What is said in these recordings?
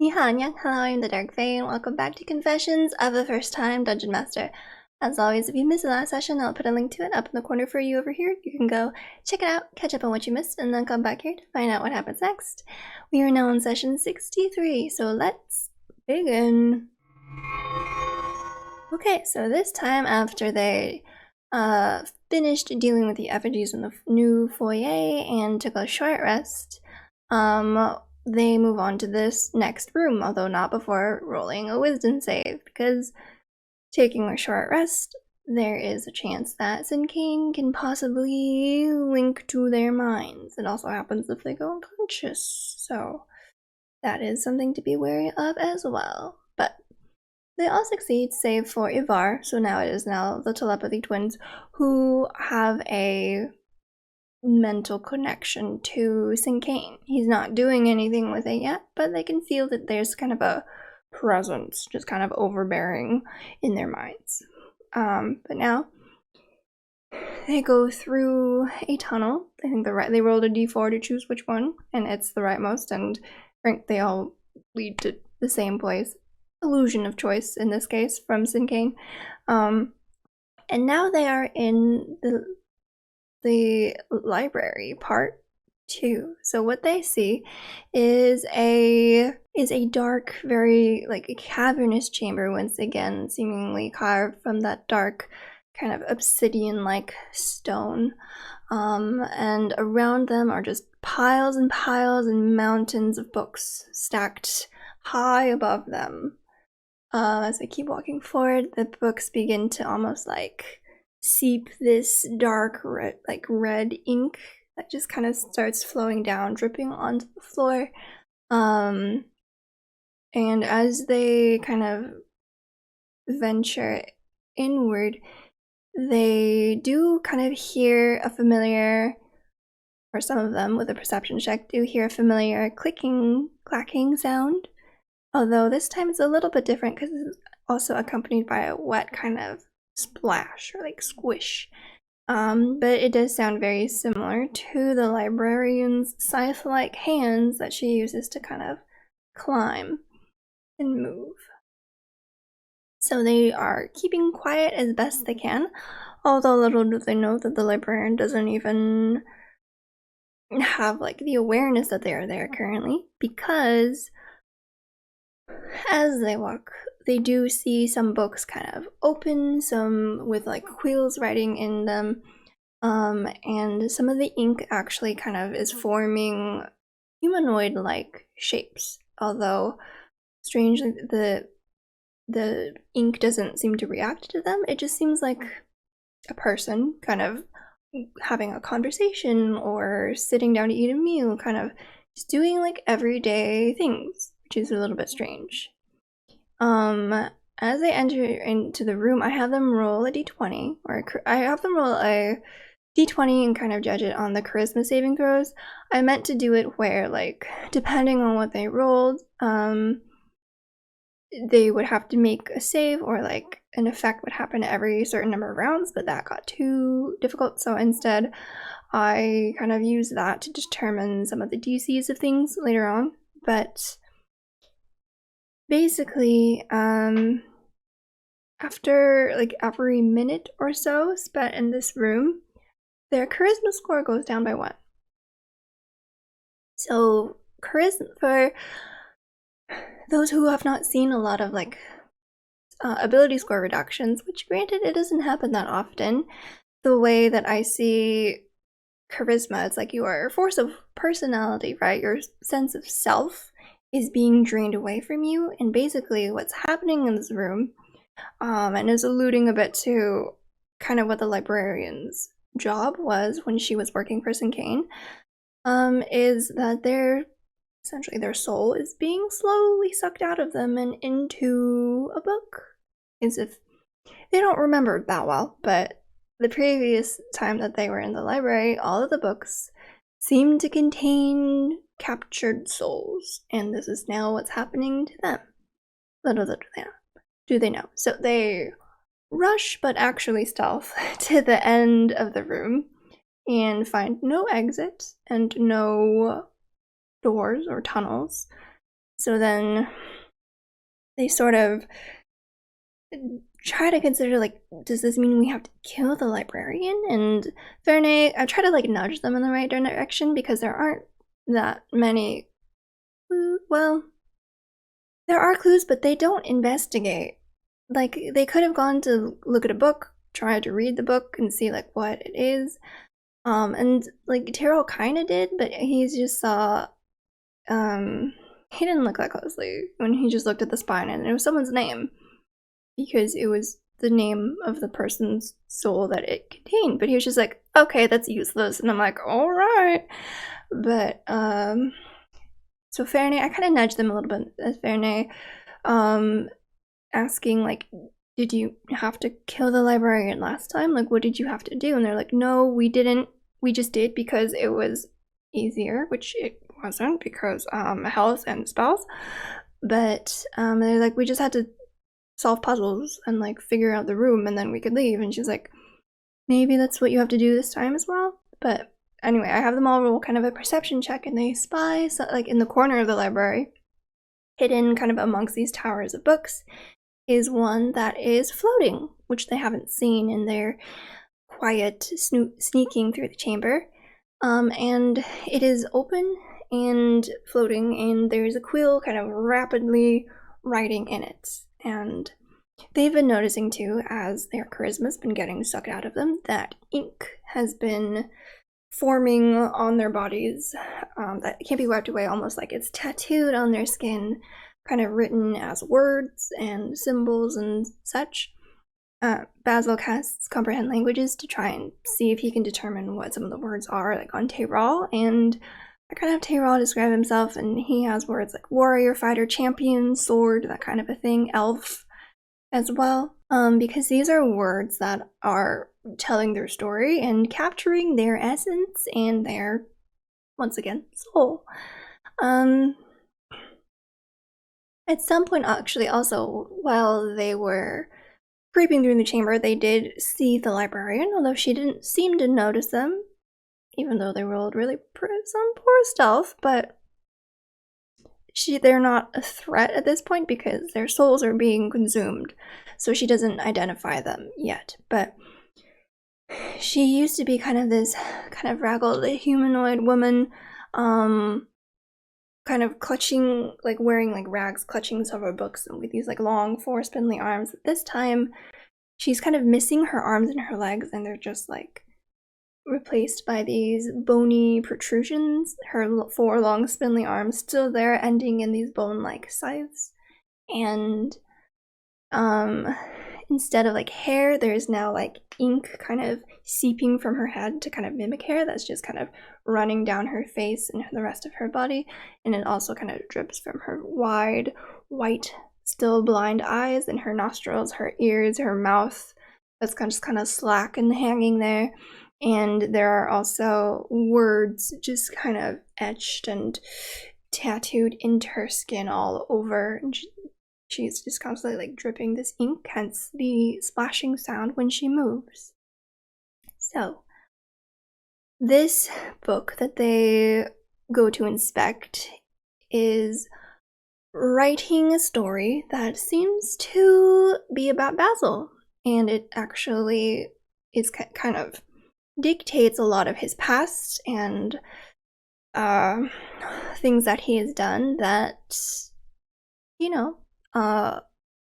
Hello, I'm the Dark Fae, and welcome back to Confessions of a First-Time Dungeon Master. As always, if you missed the last session, I'll put a link to it up in the corner for you over here. You can go check it out, catch up on what you missed, and then come back here to find out what happens next. We are now in session 63, so let's begin. Okay, so this time after they finished dealing with the effigies in the new foyer and took a short rest, they move on to this next room, although not before rolling a wisdom save, because taking a short rest, there is a chance that Sinkane can possibly link to their minds. It also happens if they go unconscious, so that is something to be wary of as well. But they all succeed, save for Ivar, so now it is the telepathy twins who have a mental connection to Sinkane. He's not doing anything with it yet, but they can feel that there's kind of a presence just kind of overbearing in their minds. But now they go through a tunnel. I think they rolled a d4 to choose which one, and it's the rightmost, and they all lead to the same place. Illusion of choice in this case from Sinkane. And now they are in the library part 2. So what they see is a dark, very like a cavernous chamber, once again seemingly carved from that dark kind of obsidian-like stone. And around them are just piles and piles and mountains of books stacked high above them. As they keep walking forward, the books begin to almost like seep this dark red ink that just kind of starts flowing down, dripping onto the floor. And as they kind of venture inward, they do kind of hear a familiar, or some of them with a perception check do hear a familiar clicking, clacking sound. Although this time it's a little bit different because it's also accompanied by a wet kind of splash or like squish. But it does sound very similar to the librarian's scythe-like hands that she uses to kind of climb and move. So they are keeping quiet as best they can, although little do they know that the librarian doesn't even have like the awareness that they are there currently, because as they walk, they do see some books kind of open, some with like quills writing in them, and some of the ink actually kind of is forming humanoid-like shapes, although strangely the ink doesn't seem to react to them. It just seems like a person kind of having a conversation or sitting down to eat a meal, kind of just doing like everyday things, which is a little bit strange. As they enter into the room, I have them roll a d20, or I have them roll a d20 and kind of judge it on the charisma saving throws. I meant to do it where, like, depending on what they rolled, they would have to make a save, or like an effect would happen every certain number of rounds, but that got too difficult, so instead I kind of used that to determine some of the DCs of things later on. But basically, after like every minute or so spent in this room, their charisma score goes down by 1. So charisma, for those who have not seen a lot of like ability score reductions, which granted it doesn't happen that often, the way that I see charisma, it's like your force of personality, right? Your sense of self is being drained away from you, and basically what's happening in this room, and is alluding a bit to kind of what the librarian's job was when she was working for Sinkane, is that essentially their soul is being slowly sucked out of them and into a book. As if they don't remember that well, but the previous time that they were in the library, all of the books seemed to contain captured souls, and this is now what's happening to them. Little do they know. So they rush, but actually stealth, to the end of the room and find no exit and no doors or tunnels. So then they sort of try to consider, like, does this mean we have to kill the librarian? And Ferney, I try to like nudge them in the right direction because there aren't that many clues. Well, there are clues, but they don't investigate. Like, they could have gone to look at a book, try to read the book and see like what it is. And like Terrell kind of did, but he just saw he didn't look that closely when he just looked at the spine, and it was someone's name because it was the name of the person's soul that it contained. But he was just like, okay, that's useless. And I'm like, all right. But so Ferney, I kind of nudged them a little bit as Ferney asking like, did you have to kill the librarian last time? Like, what did you have to do? And they're like, no, we didn't. We just did because it was easier, which it wasn't, because health and spells. But they're like, we just had to solve puzzles and like figure out the room and then we could leave. And she's like, maybe that's what you have to do this time as well. But anyway, I have them all roll kind of a perception check, and they spy so, like in the corner of the library, hidden kind of amongst these towers of books, is one that is floating, which they haven't seen in their quiet sneaking through the chamber. And it is open and floating, and there's a quill kind of rapidly writing in it. And they've been noticing too, as their charisma's been getting sucked out of them, that ink has been forming on their bodies that can't be wiped away, almost like it's tattooed on their skin, kind of written as words and symbols and such. Basil casts Comprehend Languages to try and see if he can determine what some of the words are, like on Tyrell, and I kind of have Tyrell describe himself, and he has words like warrior, fighter, champion, sword, that kind of a thing, elf as well, because these are words that are telling their story and capturing their essence and their, once again, soul. At some point, actually, also, while they were creeping through the chamber, they did see the librarian, although she didn't seem to notice them, even though they rolled really some poor stealth. But they're not a threat at this point because their souls are being consumed, so she doesn't identify them yet. But she used to be kind of this kind of ragged humanoid woman, kind of clutching, like wearing like rags, clutching several books, and with these like long, four spindly arms. This time, she's kind of missing her arms and her legs, and they're just like replaced by these bony protrusions. Her four long, spindly arms still there, ending in these bone-like scythes. And instead of like hair, there's now like ink kind of seeping from her head to kind of mimic hair that's just kind of running down her face and the rest of her body. And it also kind of drips from her wide, white, still blind eyes, and her nostrils, her ears, her mouth that's just kind of slack and hanging there. And there are also words just kind of etched and tattooed into her skin all over. And she's just constantly like dripping this ink, hence the splashing sound when she moves. So, this book that they go to inspect is writing a story that seems to be about Basil, and it actually is kind of dictates a lot of his past and things that he has done that, you know,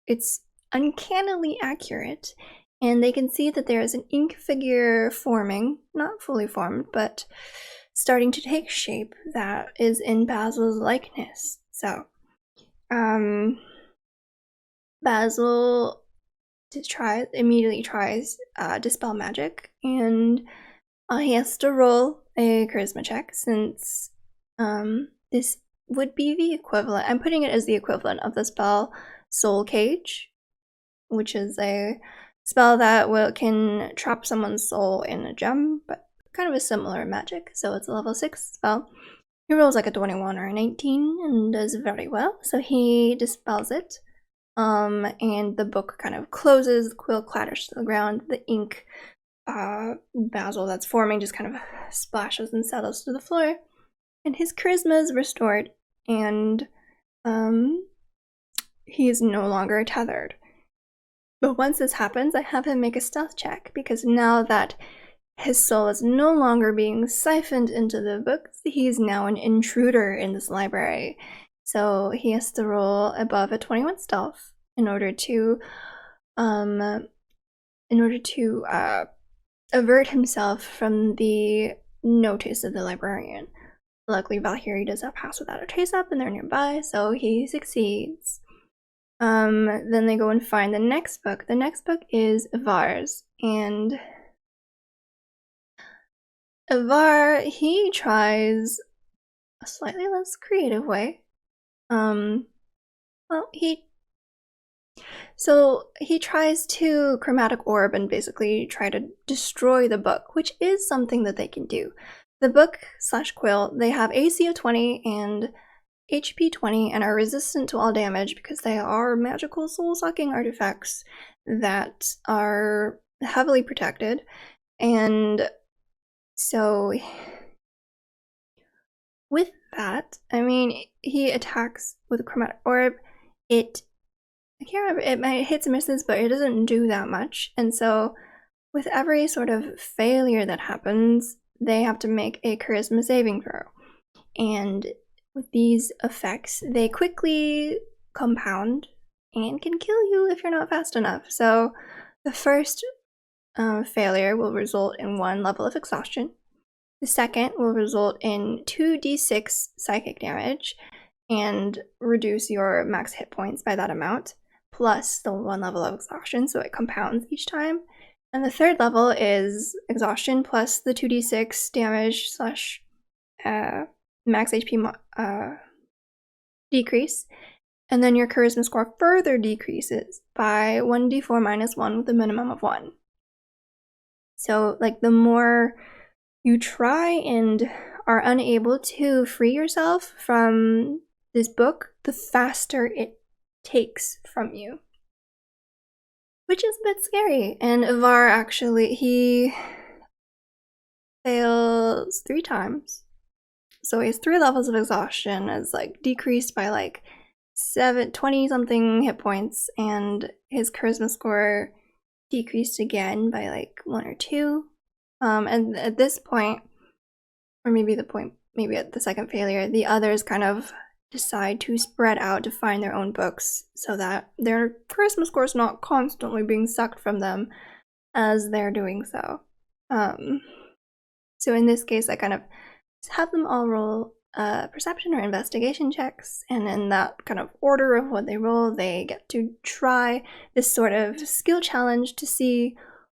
it's uncannily accurate. And they can see that there is an ink figure forming, not fully formed, but starting to take shape that is in Basil's likeness. So, Basil immediately tries Dispel Magic, and he has to roll a charisma check, since this would be the equivalent, I'm putting it as the equivalent of the spell Soul Cage, which is a spell that can trap someone's soul in a gem, but kind of a similar magic. So it's a level 6 spell. He rolls like a 21 or an 18 and does very well, so he dispels it. And the book kind of closes, the quill clatters to the ground, the ink Basil that's forming just kind of splashes and settles to the floor, and his charisma is restored, and he is no longer tethered. But once this happens, I have him make a stealth check, because now that his soul is no longer being siphoned into the books, he's now an intruder in this library. So he has to roll above a 21 stealth in order to avert himself from the notice of the librarian. Luckily, Valkyrie does have Pass Without a Trace up, and they're nearby, so he succeeds. Then they go and find the next book. The next book is Ivar's, and Ivar, he tries a slightly less creative way. He tries to chromatic orb and basically try to destroy the book, which is something that they can do. The book / quill, they have AC of 20 and HP 20 and are resistant to all damage because they are magical soul-sucking artifacts that are heavily protected. And so with that, I mean, he attacks with a chromatic orb. I can't remember, it might hits and misses, but it doesn't do that much. And so with every sort of failure that happens, they have to make a charisma saving throw. And with these effects, they quickly compound and can kill you if you're not fast enough. So the first failure will result in 1 level of exhaustion. The second will result in 2d6 psychic damage and reduce your max hit points by that amount, plus the 1 level of exhaustion, so it compounds each time. And the third level is exhaustion plus the 2d6 damage / max HP decrease. And then your charisma score further decreases by 1d4 minus 1 with a minimum of 1. So, like, the more you try and are unable to free yourself from this book, the faster it takes from you. Which is a bit scary. And Ivar actually, he fails 3 times. So he has 3 levels of exhaustion, is like decreased by like 20 something hit points, and his charisma score decreased again by like 1 or 2. And at this point, or maybe at the second failure, the others kind of decide to spread out to find their own books so that their charisma score is not constantly being sucked from them as they're doing so. So in this case, I kind of have them all roll perception or investigation checks, and in that kind of order of what they roll, they get to try this sort of skill challenge to see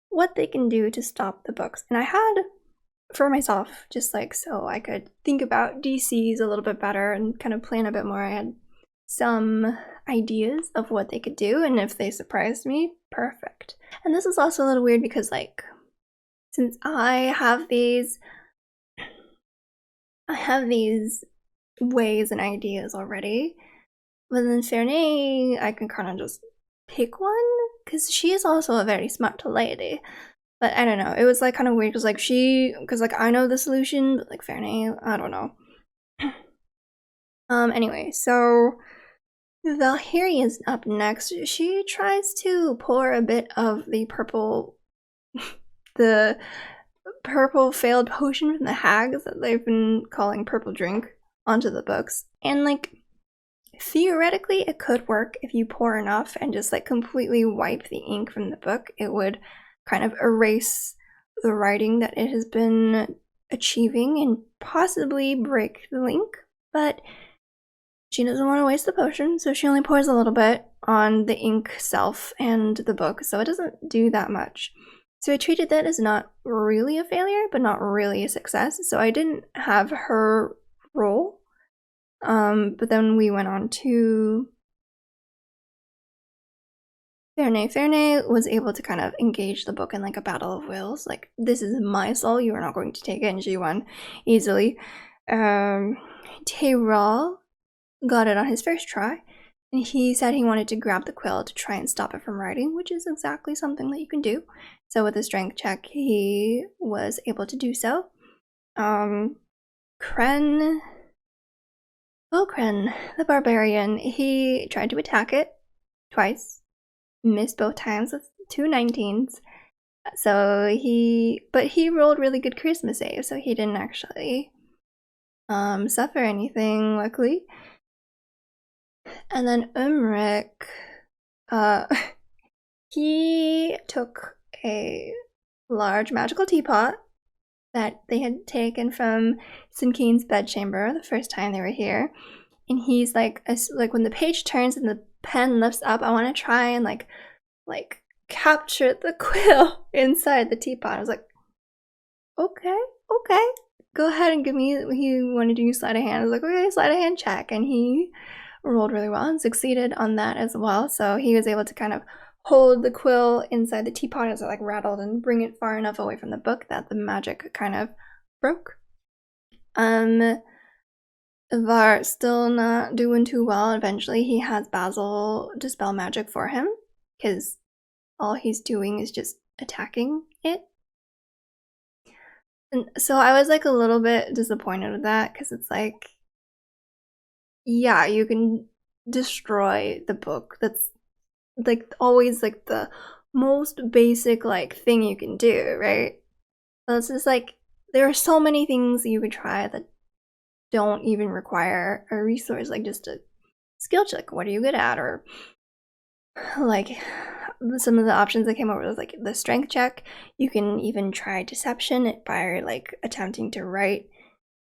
what they can do to stop the books. And I had, for myself, just like so I could think about DCs a little bit better and kind of plan a bit more, I had some ideas of what they could do, and if they surprised me, perfect. And this is also a little weird because, like, since I have these ways and ideas already, but then Fernay, I can kind of just pick one, because she is also a very smart lady. But I don't know, it was like kind of weird, because like I know the solution, but like Fernay, I don't know. Anyway, so Valkyrie is up next. She tries to pour a bit of the purple failed potion from the hags that they've been calling purple drink onto the books. And like, theoretically it could work if you pour enough and just like completely wipe the ink from the book. It would kind of erase the writing that it has been achieving and possibly break the link. But she doesn't want to waste the potion, so she only pours a little bit on the ink self and the book, so it doesn't do that much. So I treated that as not really a failure, but not really a success. So I didn't have her roll. But then we went on to Fernay. Fernay was able to kind of engage the book in like a battle of wills. Like, this is my soul, you are not going to take it, and she won easily. Tayral got it on his first try, and he said he wanted to grab the quill to try and stop it from writing, which is exactly something that you can do. So with his strength check, he was able to do so. Kren, Okren, the barbarian, he tried to attack it twice, missed both times with 2 19s. So he rolled really good charisma saves, so he didn't actually suffer anything, luckily. And then Umric, he took a large magical teapot that they had taken from Sinkine's bedchamber the first time they were here, and he's like when the page turns and the pen lifts up, I want to try and like capture the quill inside the teapot. I was like, okay, go ahead and give me. He wanted to use sleight of hand. I was like, okay, sleight of hand check, and he rolled really well and succeeded on that as well. So he was able to kind of hold the quill inside the teapot as it like rattled and bring it far enough away from the book that the magic kind of broke. Var still not doing too well. Eventually he has Basil dispel magic for him, because all he's doing is just attacking it. And so I was like a little bit disappointed with that, because it's like, yeah, you can destroy the book. That's like always like the most basic like thing you can do, right? So it's just like there are so many things you could try that don't even require a resource, like just a skill check. What are you good at? Or like some of the options that came over was like the strength check. You can even try deception by like attempting to write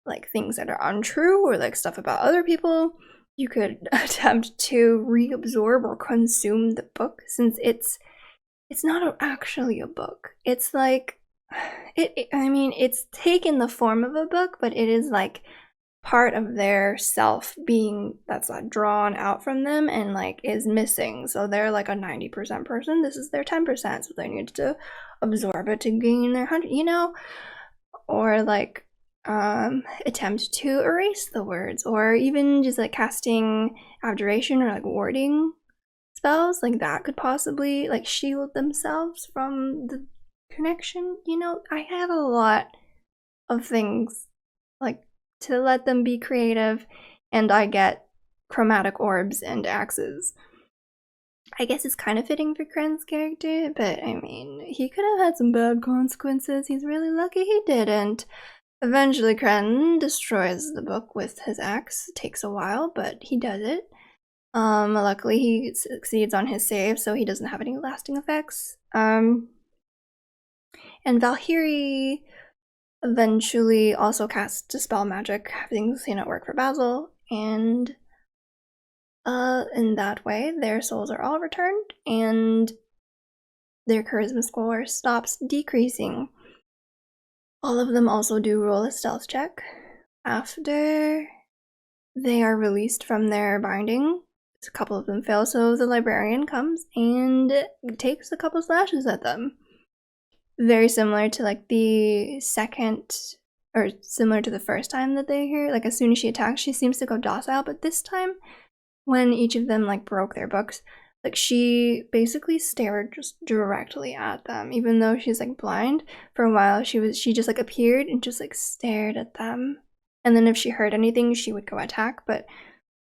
like things that are untrue or like stuff about other people. You could attempt to reabsorb or consume the book, since it's not actually a book. It's like I mean, it's taken the form of a book, but it is like part of their self being that's drawn out from them and like is missing. So they're like a 90% person. This is their 10%. So they need to absorb it to gain their 100, you know? Or like attempt to erase the words, or even just like casting abjuration or like warding spells, like that could possibly like shield themselves from the connection. You know, I had a lot of things like to let them be creative, and I get chromatic orbs and axes. I guess it's kind of fitting for Kren's character, but I mean, he could have had some bad consequences. He's really lucky he didn't. Eventually, Kren destroys the book with his axe. It takes a while, but he does it. Luckily, he succeeds on his save, so he doesn't have any lasting effects. And Valkyrie eventually also casts Dispel Magic, having seen it work for Basil, and in that way, their souls are all returned, and their charisma score stops decreasing. All of them also do roll a stealth check after they are released from their binding. A couple of them fail, so the librarian comes and takes a couple slashes at them. Very similar to like the second, or similar to the first time that they hear. Like as soon as she attacks, she seems to go docile, but this time, when each of them like broke their books, like she basically stared just directly at them, even though she's like blind. For a while she just like appeared and just like stared at them, and then if she heard anything she would go attack, but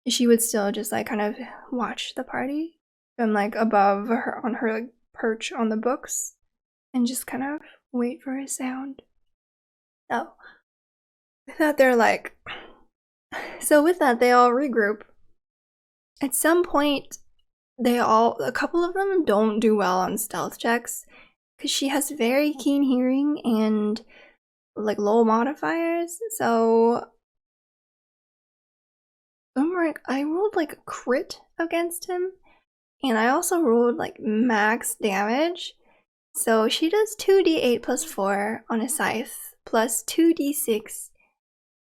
she would still just like kind of watch the party from like above her on her like perch on the books and just kind of wait for a sound. So with that they all regroup. At some point a couple of them don't do well on stealth checks, because she has very keen hearing and like low modifiers. So I rolled like a crit against him, and I also rolled like max damage. So she does 2d8 plus 4 on a scythe, plus 2d6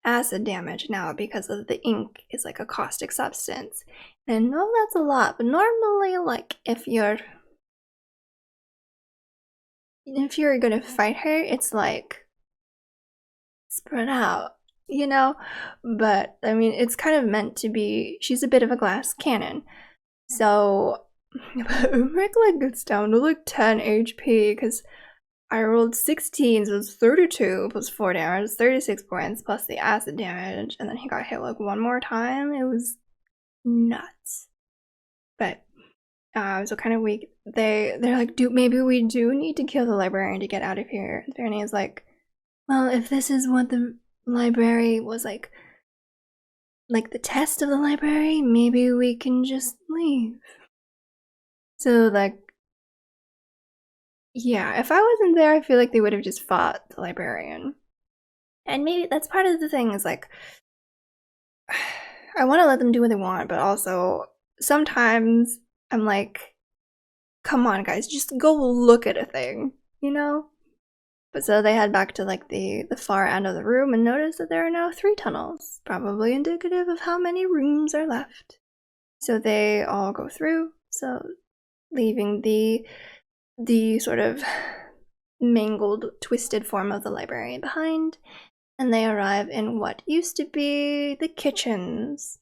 acid damage now, because of the ink is like a caustic substance. And I know that's a lot, but normally like if you're gonna fight her, it's like spread out, you know? But I mean, it's kind of meant to be, she's a bit of a glass cannon. So Umric like gets down to like 10 HP, because I rolled 16, so it's 32 plus 4 damage, 36 points plus the acid damage, and then he got hit like one more time. It was nuts. But so kind of weak. They're like, maybe we do need to kill the librarian to get out of here. And Fairney is like, well, if this is what the library was like the test of the library, maybe we can just leave. So like, yeah, if I wasn't there, I feel like they would have just fought the librarian. And maybe that's part of the thing is like, I want to let them do what they want, but also sometimes I'm like, come on guys, just go look at a thing, you know? But so they head back to like the far end of the room and notice that there are now 3 tunnels, probably indicative of how many rooms are left. So they all go through, so leaving the sort of mangled, twisted form of the librarian behind, and they arrive in what used to be the kitchens.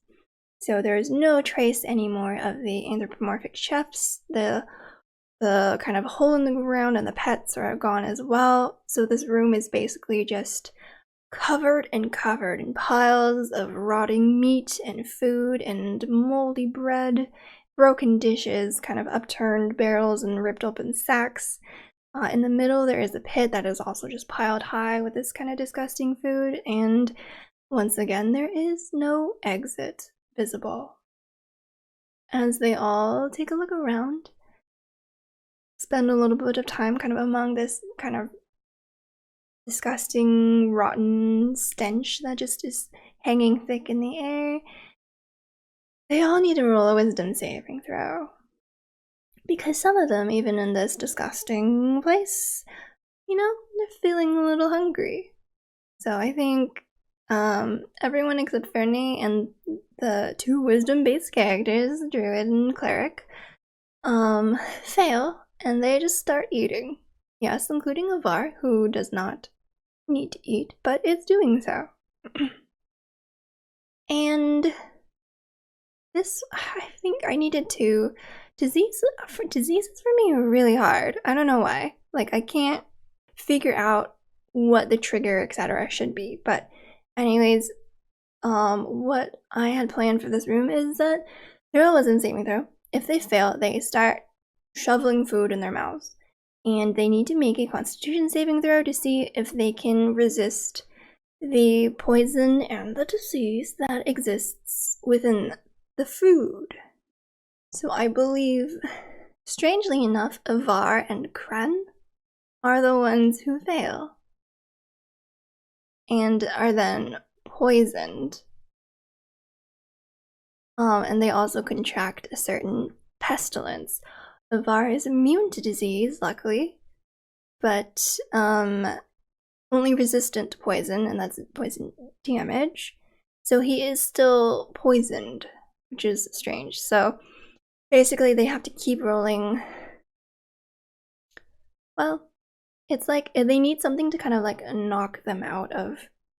So there's no trace anymore of the anthropomorphic chefs. The kind of hole in the ground and the pets are gone as well. So this room is basically just covered in piles of rotting meat and food and moldy bread, broken dishes, kind of upturned barrels and ripped open sacks. In the middle there is a pit that is also just piled high with this kind of disgusting food, and once again there is no exit visible. As they all take a look around, spend a little bit of time kind of among this kind of disgusting, rotten stench that just is hanging thick in the air, they all need to roll a wisdom saving throw. Because some of them, even in this disgusting place, you know, they're feeling a little hungry. So I think everyone except Fernie and the 2 wisdom-based characters, Druid and Cleric, fail, and they just start eating. Yes, including Avar, who does not need to eat, but is doing so. And this, I think I needed to... Diseases for me are really hard. I don't know why. Like, I can't figure out what the trigger, etc. should be. But anyways, what I had planned for this room is that they're all wisdom saving throw. If they fail, they start shoveling food in their mouths. And they need to make a constitution saving throw to see if they can resist the poison and the disease that exists within the food. So I believe, strangely enough, Avar and Kren are the ones who fail. And are then poisoned. And they also contract a certain pestilence. Avar is immune to disease, luckily, but only resistant to poison, and that's poison damage. So he is still poisoned, which is strange. So basically they have to keep rolling. Well, it's like they need something to kind of like knock them out of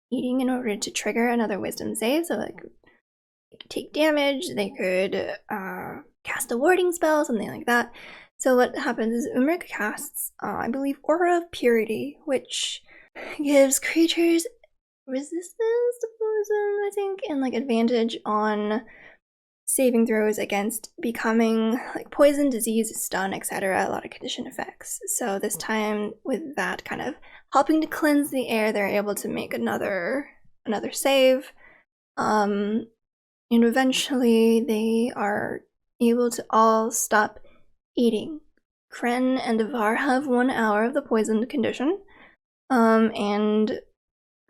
eating in order to trigger another wisdom save. So like they could take damage, they could cast a warding spell, something like that. So what happens is Umric casts, I believe, Aura of Purity, which gives creatures resistance to poison, I think, and like advantage on saving throws against becoming like poison, disease, stun, etc. A lot of condition effects. So this time, with that kind of helping to cleanse the air, they're able to make another save. And eventually they are able to all stop eating. Kren and Avar have 1 hour of the poisoned condition. And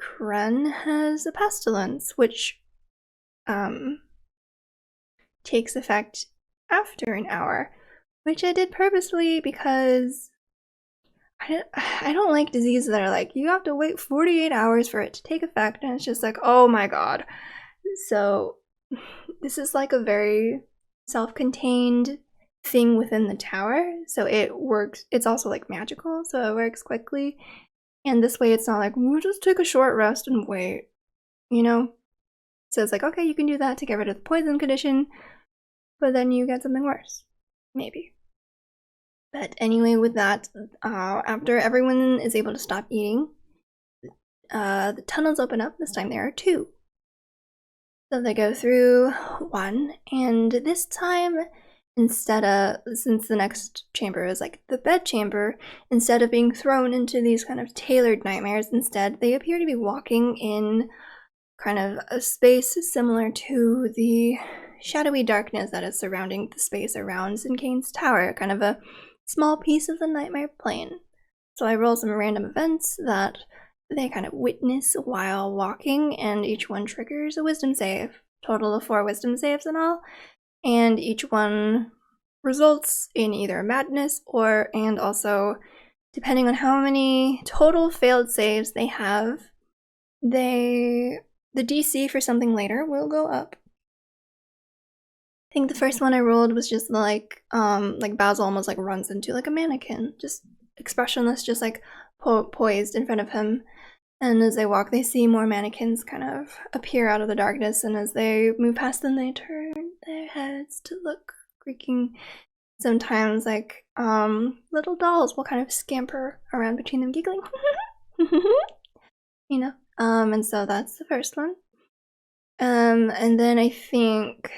Kren has a pestilence, which takes effect after an hour, which I did purposely because I don't like diseases that are like, you have to wait 48 hours for it to take effect, and it's just like, oh my god. So this is like a very self-contained thing within the tower, so it works. It's also like magical, so it works quickly, and this way it's not like, we'll just take a short rest and wait, you know? So it's like, okay, you can do that to get rid of the poison condition, but then you get something worse. Maybe. But anyway, with that, after everyone is able to stop eating, the tunnels open up. This time there are 2. So they go through 1, and this time, instead of, since the next chamber is like the bed chamber, instead of being thrown into these kind of tailored nightmares, instead they appear to be walking in kind of a space similar to the shadowy darkness that is surrounding the space around Zinkane's tower, kind of a small piece of the nightmare plane. So I roll some random events that they kind of witness while walking, and each one triggers a wisdom save. Total of 4 wisdom saves in all, and each one results in either madness and also, depending on how many total failed saves they have, the DC for something later will go up. I think the first one I rolled was just like Basil almost like runs into like a mannequin, just expressionless, just like poised in front of him. And as they walk, they see more mannequins kind of appear out of the darkness, and as they move past them, they turn their heads to look, creaking. Sometimes like little dolls will kind of scamper around between them, giggling. You know. And so that's the first one. And then I think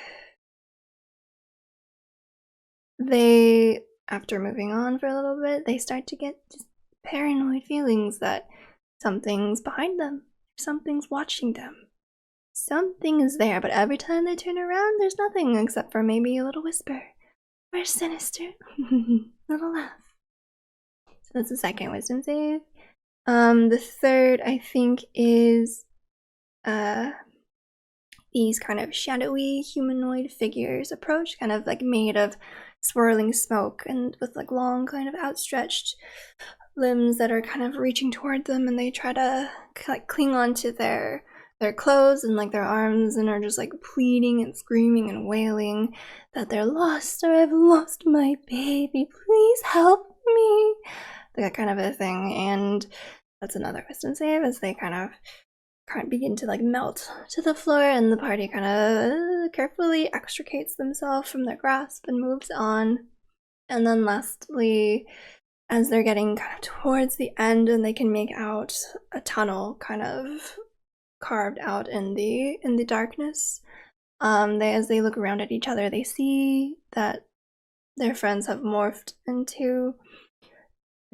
they, after moving on for a little bit, they start to get just paranoid feelings that something's behind them, something's watching them. Something is there, but every time they turn around, there's nothing except for maybe a little whisper or sinister little laugh. So that's the second wisdom save. The third, I think, is these kind of shadowy humanoid figures approach, kind of like made of swirling smoke and with like long kind of outstretched limbs that are kind of reaching toward them, and they try to like cling on to their clothes and like their arms, and are just like pleading and screaming and wailing that they're lost, or I've lost my baby, please help me, that kind of a thing. And that's another wisdom save as they kind of begin to like melt to the floor, and the party kind of carefully extricates themselves from their grasp and moves on. And then lastly, as they're getting kind of towards the end and they can make out a tunnel kind of carved out in the darkness, as they look around at each other, they see that their friends have morphed into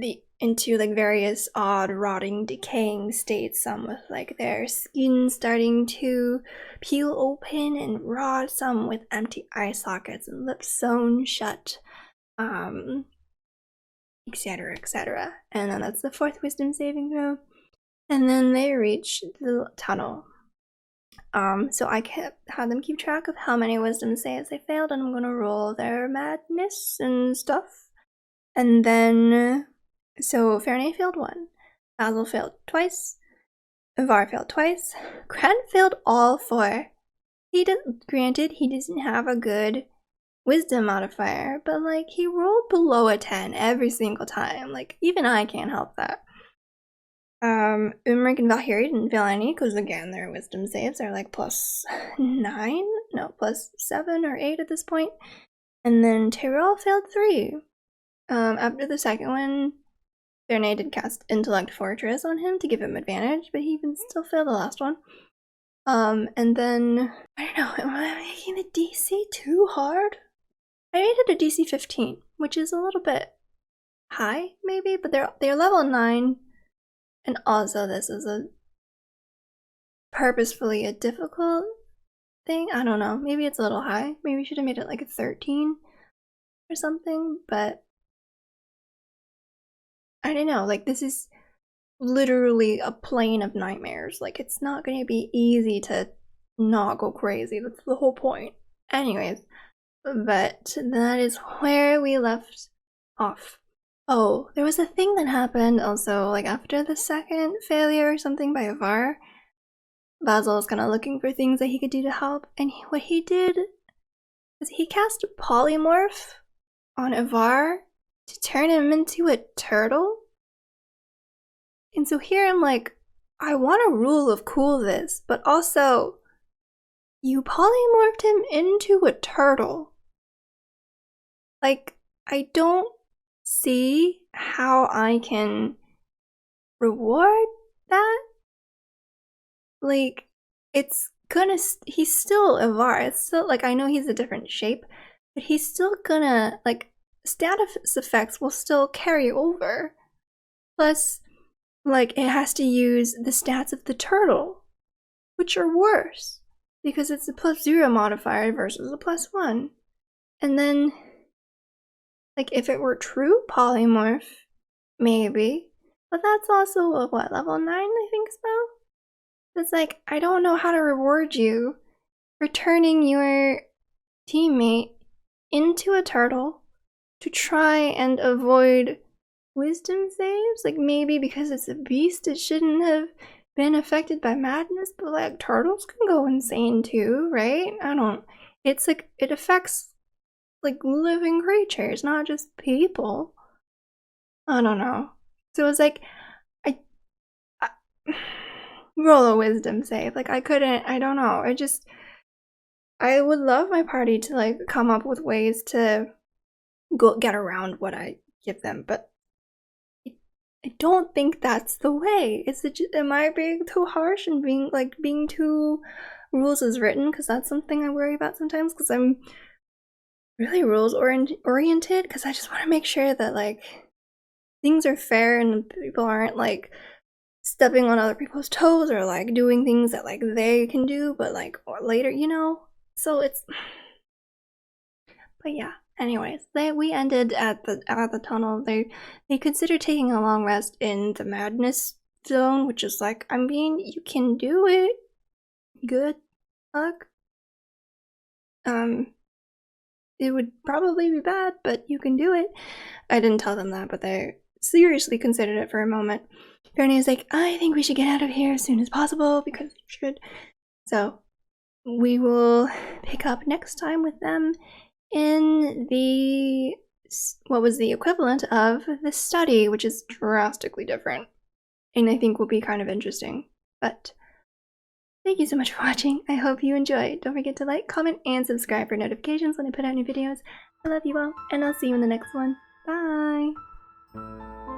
like various odd, rotting, decaying states, some with like their skin starting to peel open and rot, some with empty eye sockets and lips sewn shut, etc., etc. And then that's the 4th wisdom saving throw. And then they reach the tunnel. So I had them keep track of how many wisdom saves they failed, and I'm gonna roll their madness and stuff. And then, so Fairnay failed 1, Basil failed twice, Var failed twice, Grant failed all 4. Granted, he doesn't have a good wisdom modifier, but like he rolled below a 10 every single time. Like even I can't help that. Umric and Valhyria didn't fail any because again their wisdom saves are like plus 9, no, plus 7 or 8 at this point. And then Tyrell failed 3. After the second one, Fairnay did cast Intellect Fortress on him to give him advantage, but he even still failed the last one. And then, I don't know, am I making the DC too hard? I made it a DC 15, which is a little bit high, maybe, but they're level 9, and also this is purposefully a difficult thing. I don't know, maybe it's a little high. Maybe we should have made it like a 13 or something, but I don't know, like this is literally a plane of nightmares. Like it's not going to be easy to not go crazy. That's the whole point. Anyways, but that is where we left off. Oh, there was a thing that happened also, like after the second failure or something by Var. Basil was kind of looking for things that he could do to help, and what he did is he cast Polymorph on Ivar to turn him into a turtle. And so here I'm like, I want a rule of cool this, but also, you polymorphed him into a turtle. Like, I don't see how I can reward that. Like, it's gonna, he's still a var. It's still, like, I know he's a different shape, but he's still gonna, like, status effects will still carry over. Plus, like, it has to use the stats of the turtle, which are worse, because it's a +0 modifier versus a +1. And then, like, if it were true polymorph, maybe. But that's also a, what, level 9, I think, spell? It's like, I don't know how to reward you for turning your teammate into a turtle to try and avoid wisdom saves. Like, maybe because it's a beast, it shouldn't have been affected by madness, but like, turtles can go insane too, right? I don't, it's like, it affects like living creatures, not just people. I don't know. So it was like, I roll a wisdom save. Like, I couldn't, I don't know. I would love my party to like come up with ways to get around what I give them, but I don't think that's the way. Am I being too harsh and being too rules as written? Because that's something I worry about sometimes, because I'm really rules oriented, because I just want to make sure that like things are fair and people aren't like stepping on other people's toes or like doing things that like they can do but like or later, you know. So it's, but yeah. Anyways, we ended at the tunnel. They considered taking a long rest in the madness zone, which is like, I mean, you can do it. Good luck. It would probably be bad, but you can do it. I didn't tell them that, but they seriously considered it for a moment. Gurney is like, I think we should get out of here as soon as possible because you should. So we will pick up next time with them in the, what was the equivalent of the study, which is drastically different, and I think will be kind of interesting. But thank you so much for watching. I hope you enjoyed. Don't forget to like, comment, and subscribe for notifications when I put out new videos. I love you all, and I'll see you in the next one. Bye!